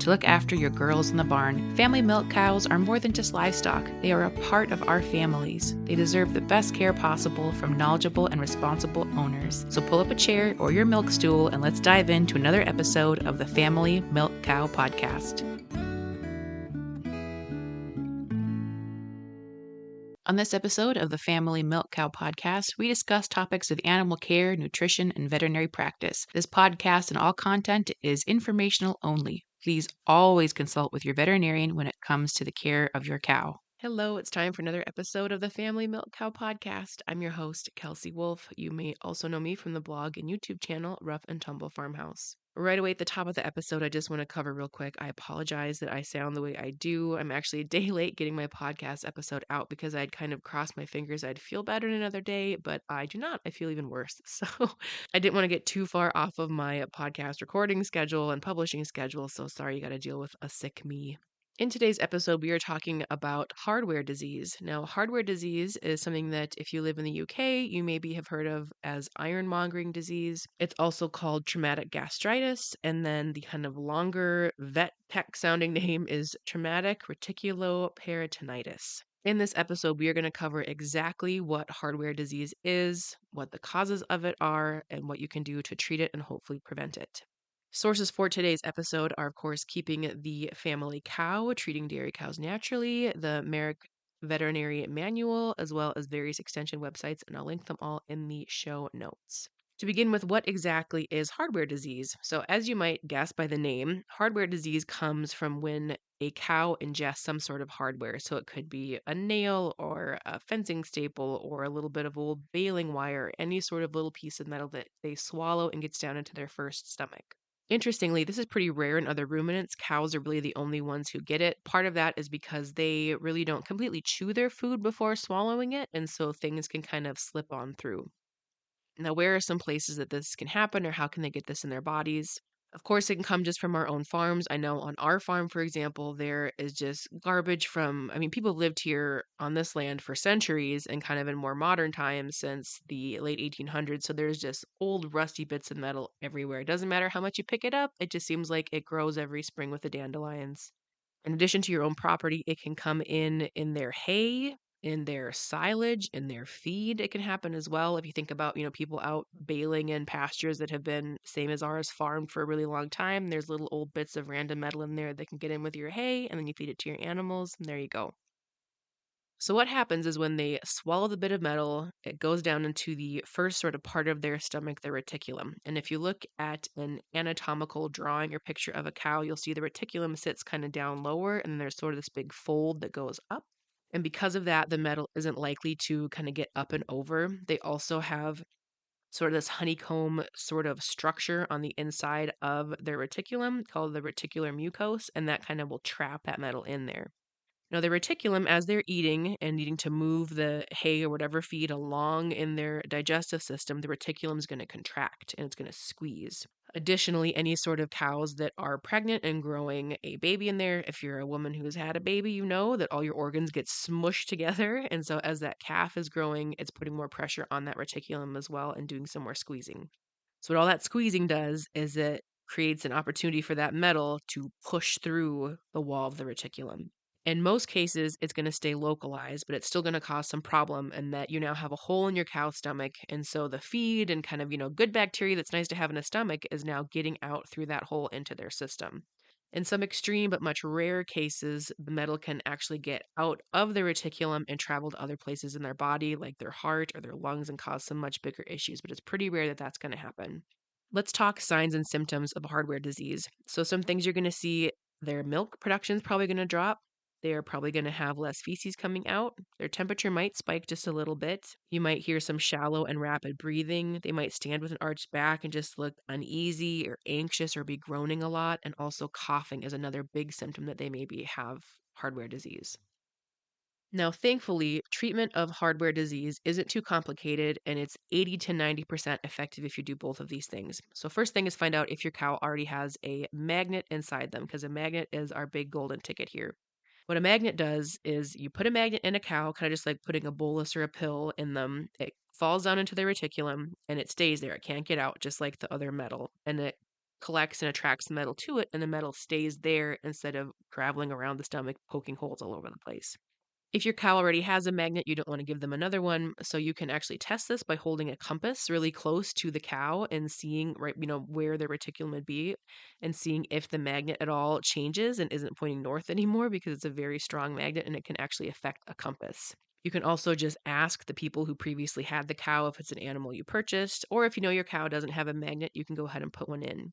to look after your girls in the barn. Family milk cows are more than just livestock. They are a part of our families. They deserve the best care possible from knowledgeable and responsible owners. So pull up a chair or your milk stool and let's dive into another episode of the Family Milk Cow Podcast. On this episode of the Family Milk Cow Podcast, we discuss topics of animal care, nutrition, and veterinary practice. This podcast and all content is informational only. Please always consult with your veterinarian when it comes to the care of your cow. Hello, it's time for another episode of the Family Milk Cow Podcast. I'm your host, Kelsey Wolf. You may also know me from the blog and YouTube channel, Rough and Tumble Farmhouse. Right away at the top of the episode, I just want to cover real quick. I apologize that I sound the way I do. I'm actually a day late getting my podcast episode out because I'd kind of crossed my fingers I'd feel better in another day, but I do not. I feel even worse. So I didn't want to get too far off of my podcast recording schedule and publishing schedule. So sorry you got to deal with a sick me. In today's episode, we are talking about hardware disease. Now, hardware disease is something that if you live in the UK, you maybe have heard of as ironmongering disease. It's also called traumatic gastritis, and then the kind of longer vet tech sounding name is traumatic reticuloperitonitis. In this episode, we are going to cover exactly what hardware disease is, what the causes of it are, and what you can do to treat it and hopefully prevent it. Sources for today's episode are, of course, Keeping the Family Cow, Treating Dairy Cows Naturally, the Merrick Veterinary Manual, as well as various extension websites, and I'll link them all in the show notes. To begin with, what exactly is hardware disease? So, as you might guess by the name, hardware disease comes from when a cow ingests some sort of hardware. So, it could be a nail or a fencing staple or a little bit of old baling wire, any sort of little piece of metal that they swallow and gets down into their first stomach. Interestingly, this is pretty rare in other ruminants. Cows are really the only ones who get it. Part of that is because they really don't completely chew their food before swallowing it, and so things can kind of slip on through. Now, where are some places that this can happen, or how can they get this in their bodies? Of course, it can come just from our own farms. I know on our farm, for example, there is just garbage from, people have lived here on this land for centuries and kind of in more modern times since the late 1800s. So there's just old rusty bits of metal everywhere. It doesn't matter how much you pick it up, it just seems like it grows every spring with the dandelions. In addition to your own property, it can come in their hay, in their silage, in their feed. It can happen as well. If you think about, people out baling in pastures that have been same as ours, farmed for a really long time, there's little old bits of random metal in there that can get in with your hay, and then you feed it to your animals, and there you go. So what happens is when they swallow the bit of metal, it goes down into the first sort of part of their stomach, the reticulum. And if you look at an anatomical drawing or picture of a cow, you'll see the reticulum sits kind of down lower, and then there's sort of this big fold that goes up. And because of that, the metal isn't likely to kind of get up and over. They also have sort of this honeycomb sort of structure on the inside of their reticulum called the reticular mucose, and that kind of will trap that metal in there. Now, the reticulum, as they're eating and needing to move the hay or whatever feed along in their digestive system, the reticulum is going to contract and it's going to squeeze. Additionally, any sort of cows that are pregnant and growing a baby in there, if you're a woman who has had a baby, you know that all your organs get smushed together. And so, as that calf is growing, it's putting more pressure on that reticulum as well and doing some more squeezing. So, what all that squeezing does is it creates an opportunity for that metal to push through the wall of the reticulum. In most cases, it's going to stay localized, but it's still going to cause some problem in that you now have a hole in your cow's stomach. And so the feed and kind of, good bacteria that's nice to have in a stomach is now getting out through that hole into their system. In some extreme but much rare cases, the metal can actually get out of the reticulum and travel to other places in their body, like their heart or their lungs, and cause some much bigger issues. But it's pretty rare that that's going to happen. Let's talk signs and symptoms of hardware disease. So some things you're going to see, their milk production is probably going to drop. They are probably going to have less feces coming out. Their temperature might spike just a little bit. You might hear some shallow and rapid breathing. They might stand with an arched back and just look uneasy or anxious or be groaning a lot. And also coughing is another big symptom that they maybe have hardware disease. Now, thankfully, treatment of hardware disease isn't too complicated and it's 80 to 90% effective if you do both of these things. So, first thing is find out if your cow already has a magnet inside them, because a magnet is our big golden ticket here. What a magnet does is you put a magnet in a cow, kind of just like putting a bolus or a pill in them. It falls down into their reticulum and it stays there. It can't get out, just like the other metal. And it collects and attracts the metal to it, and the metal stays there instead of traveling around the stomach, poking holes all over the place. If your cow already has a magnet, you don't want to give them another one. So you can actually test this by holding a compass really close to the cow and seeing where the reticulum would be, and seeing if the magnet at all changes and isn't pointing north anymore, because it's a very strong magnet and it can actually affect a compass. You can also just ask the people who previously had the cow if it's an animal you purchased, or if you know your cow doesn't have a magnet, you can go ahead and put one in.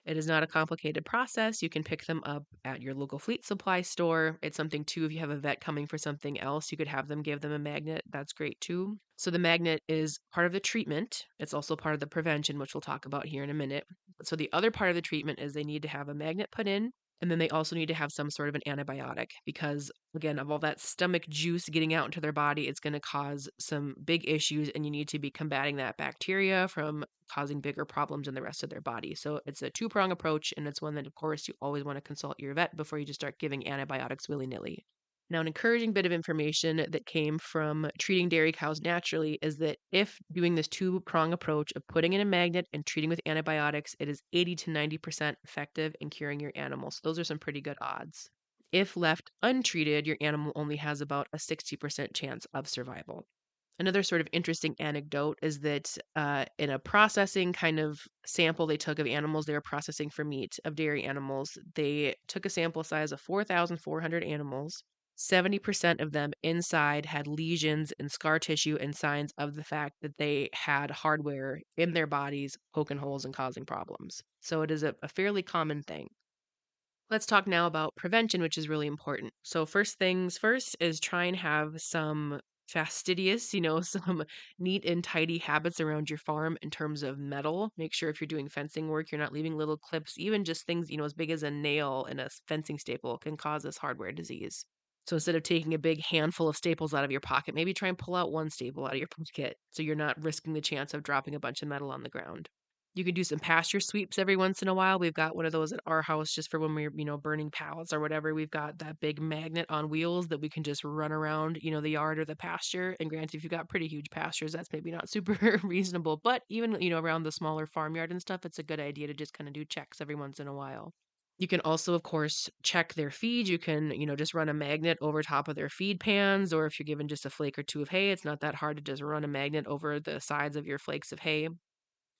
It is not a complicated process. You can pick them up at your local fleet supply store. It's something too, if you have a vet coming for something else, you could have them give them a magnet. That's great too. So the magnet is part of the treatment. It's also part of the prevention, which we'll talk about here in a minute. So the other part of the treatment is they need to have a magnet put in. And then they also need to have some sort of an antibiotic because, again, of all that stomach juice getting out into their body, it's going to cause some big issues, and you need to be combating that bacteria from causing bigger problems in the rest of their body. So it's a two-prong approach, and it's one that, of course, you always want to consult your vet before you just start giving antibiotics willy-nilly. Now, an encouraging bit of information that came from treating dairy cows naturally is that if doing this two-prong approach of putting in a magnet and treating with antibiotics, it is 80 to 90% effective in curing your animal. So those are some pretty good odds. If left untreated, your animal only has about a 60% chance of survival. Another sort of interesting anecdote is that in a processing kind of sample they took of animals they were processing for meat of dairy animals, they took a sample size of 4,400 animals. 70% of them inside had lesions and scar tissue and signs of the fact that they had hardware in their bodies poking holes and causing problems. So it is a fairly common thing. Let's talk now about prevention, which is really important. So first things first is try and have some fastidious, some neat and tidy habits around your farm in terms of metal. Make sure if you're doing fencing work, you're not leaving little clips, even just things, as big as a nail and a fencing staple can cause this hardware disease. So instead of taking a big handful of staples out of your pocket, maybe try and pull out one staple out of your pocket so you're not risking the chance of dropping a bunch of metal on the ground. You can do some pasture sweeps every once in a while. We've got one of those at our house just for when we're, burning pallets or whatever. We've got that big magnet on wheels that we can just run around, the yard or the pasture. And granted, if you've got pretty huge pastures, that's maybe not super reasonable. But even, around the smaller farmyard and stuff, it's a good idea to just kind of do checks every once in a while. You can also, of course, check their feed. You can, just run a magnet over top of their feed pans, or if you're given just a flake or two of hay, it's not that hard to just run a magnet over the sides of your flakes of hay.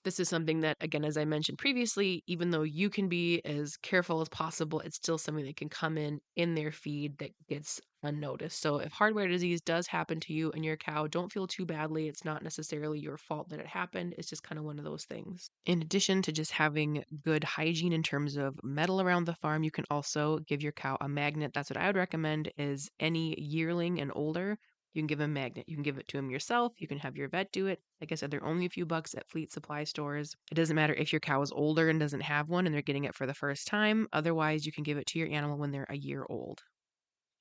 This is something that, again, as I mentioned previously, even though you can be as careful as possible, it's still something that can come in their feed that gets unnoticed. So if hardware disease does happen to you and your cow, don't feel too badly. It's not necessarily your fault that it happened. It's just kind of one of those things. In addition to just having good hygiene in terms of metal around the farm, you can also give your cow a magnet. That's what I would recommend is any yearling and older. You can give them a magnet. You can give it to them yourself. You can have your vet do it. Like I said, they're only a few bucks at fleet supply stores. It doesn't matter if your cow is older and doesn't have one and they're getting it for the first time. Otherwise, you can give it to your animal when they're a year old.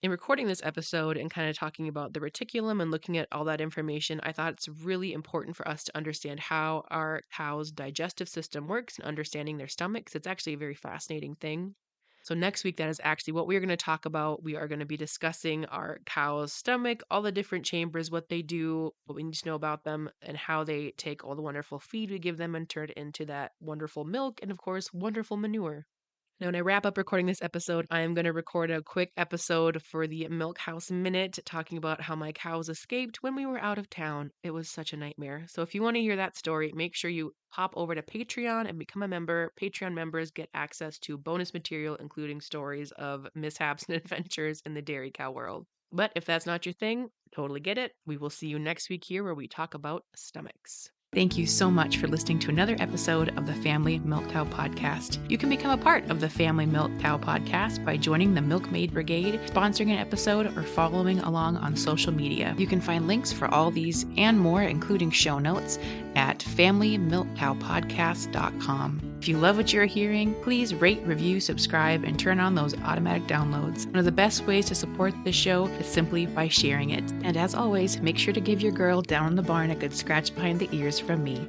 In recording this episode and kind of talking about the reticulum and looking at all that information, I thought it's really important for us to understand how our cow's digestive system works and understanding their stomachs. It's actually a very fascinating thing. So next week, that is actually what we're going to talk about. We are going to be discussing our cow's stomach, all the different chambers, what they do, what we need to know about them, and how they take all the wonderful feed we give them and turn it into that wonderful milk and, of course, wonderful manure. Now, when I wrap up recording this episode, I am going to record a quick episode for the Milk House Minute talking about how my cows escaped when we were out of town. It was such a nightmare. So if you want to hear that story, make sure you hop over to Patreon and become a member. Patreon members get access to bonus material, including stories of mishaps and adventures in the dairy cow world. But if that's not your thing, totally get it. We will see you next week here where we talk about stomachs. Thank you so much for listening to another episode of the Family Milk Cow Podcast. You can become a part of the Family Milk Cow Podcast by joining the Milkmaid Brigade, sponsoring an episode, or following along on social media. You can find links for all these and more, including show notes, at familymilkcowpodcast.com. If you love what you're hearing, please rate, review, subscribe, and turn on those automatic downloads. One of the best ways to support this show is simply by sharing it. And as always, make sure to give your girl down in the barn a good scratch behind the ears from me.